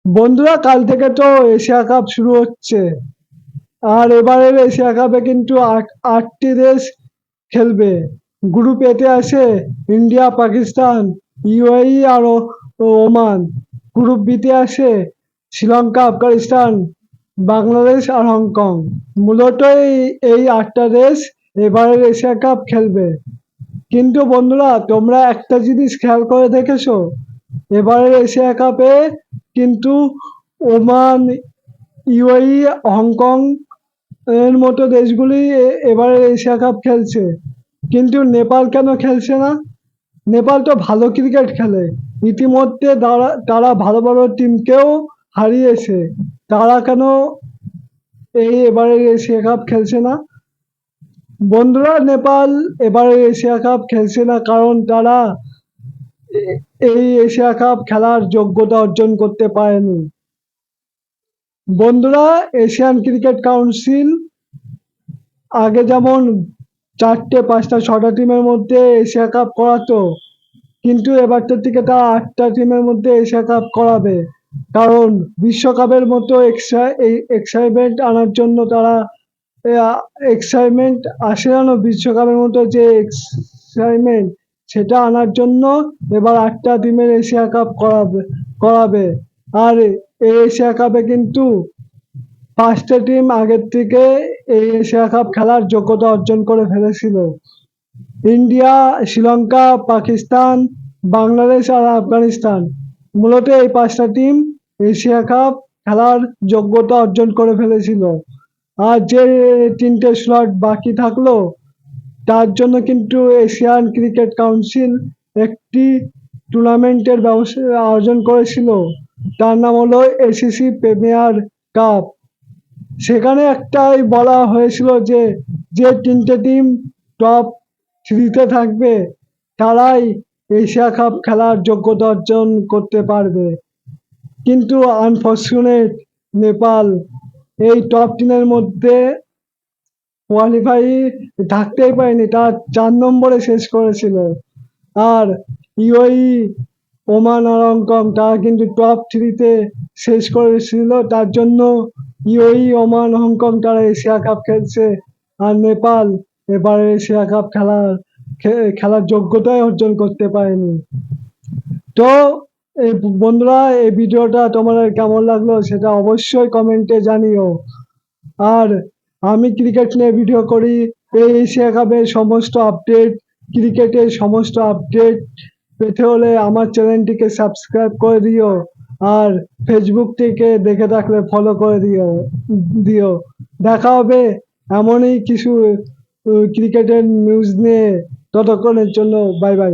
বন্ধুরা, কাল থেকে তো এশিয়া কাপ শুরু হচ্ছে। আর এবারের এশিয়া কাপে কিন্তু আটটি দেশ খেলবে। গ্রুপ এতে আছে ইন্ডিয়া, পাকিস্তান, ইউএই আর ওমান। গ্রুপ বিতে আছে শ্রীলঙ্কা, আফগানিস্তান, বাংলাদেশ আর হংকং। মূলত এই আটটা দেশ এবারের এশিয়া কাপ খেলবে। কিন্তু বন্ধুরা, তোমরা একটা জিনিস খেয়াল করে দেখেছো? এবারের এশিয়া কাপে কিন্তু ওমান, ইউএই, হংকং এর মতো দেশগুলি এবারের এশিয়া কাপ খেলছে। কিন্তু নেপাল কেন খেলছে না? নেপাল তো ভালো ক্রিকেট খেলে। ইতিমধ্যে তারা ভালো ভালো টিমকেও হারিয়েছে। তারা কেন এবারের এশিয়া কাপ খেলছে না? বন্ধুরা, নেপাল এবারের এশিয়া কাপ খেলছে না কারণ তারা এই এশিয়া কাপ খেলার যোগ্যতা অর্জন করতে পারেনি। বন্ধুরা, এশিয়ান ক্রিকেট কাউন্সিল আগে যেমন 4টে, 5টা, 6টা টিমের মধ্যে এশিয়া কাপ করাতো, কিন্তু এবারটার থেকে তারা 8টা টিমের মধ্যে এশিয়া কাপ করাবে। কারণ বিশ্বকাপের মতো এক্সাইটমেন্ট আনার জন্য তারা এক্সাইটমেন্ট আসে না, বিশ্বকাপের মতো যে এক্সাইটমেন্ট সেটা আনার জন্য এবার 8টা টিমের এশিয়া কাপ করাবে। আর এই এশিয়া কাপে কিন্তু 5টা টিম আগের থেকে এই এশিয়া কাপ খেলার যোগ্যতা অর্জন করে ফেলেছিল। ইন্ডিয়া, শ্রীলঙ্কা, পাকিস্তান, বাংলাদেশ আর আফগানিস্তান। মূলত এই 5টা টিম এশিয়া কাপ খেলার যোগ্যতা অর্জন করে ফেলেছিল। আর যে 3টে স্লট বাকি থাকলো, তার জন্য কিন্তু এশিয়ান ক্রিকেট কাউন্সিল একটি টুর্নামেন্টের আয়োজন করেছিল। তার নাম হলো এসিসি প্রিমিয়ার কাপ। সেখানে একটাই বলা হয়েছিল যে 3টে টিম টপ 3-তে থাকবে তারাই এশিয়া কাপ খেলার যোগ্যতা অর্জন করতে পারবে। কিন্তু আনফরচুনেট, নেপাল এই টপ 10-এর মধ্যে কোয়ালিফাই থাকতেই পারেনি, তার 4 নম্বরে শেষ করেছিল। আর ইউএই, ওমান আর হংকং তারা কিন্তু টপ 3-তে শেষ করেছিল। তার জন্য ইউএই, ওমান, হংকং তারা এশিয়া কাপ খেলছে। আর নেপাল এবারে এশিয়া কাপ খেলার যোগ্যতাই অর্জন করতে পারেনি। তো এই বন্ধুরা, এই ভিডিওটা তোমাদের কেমন লাগলো সেটা অবশ্যই কমেন্টে জানিও। আর আমি ক্রিকেট নিয়ে ভিডিও করি। এই এশিয়া কাপের সমস্ত আপডেট, ক্রিকেটের সমস্ত আপডেট পেতে হলে আমার চ্যানেলটিকে সাবস্ক্রাইব করে দিও। আর ফেসবুক থেকে দেখে থাকলে ফলো করে দিও। দেখা হবে এমনই কিছু ক্রিকেটের নিউজ নিয়ে। ততক্ষণের জন্য বাই বাই।